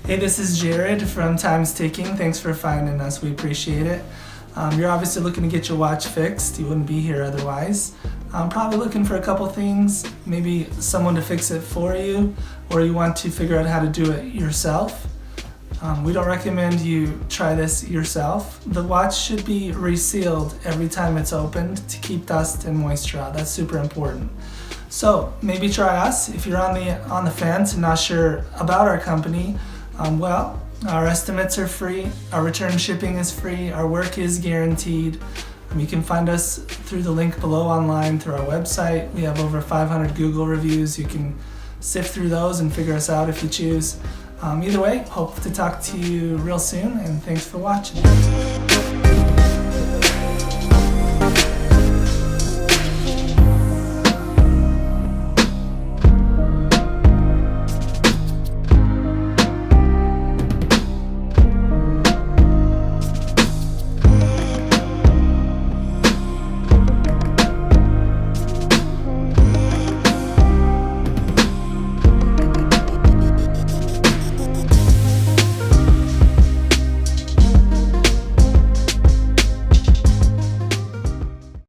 Hey, this is Jared from Time's Ticking. Thanks for finding us. We appreciate it. You're obviously looking to get your watch fixed. You wouldn't be here otherwise. Probably looking for a couple things, maybe someone to fix it for you, or you want to figure out how to do it yourself. We don't recommend you try this yourself. The watch should be resealed every time it's opened to keep dust and moisture out. That's super important. So maybe try us. If you're on the fence and not sure about our company, our estimates are free, our return shipping is free, our work is guaranteed. You can find us through the link below online through our website. We have over 500 Google reviews. You can sift through those and figure us out if you choose. Either way, hope to talk to you real soon, and thanks for watching.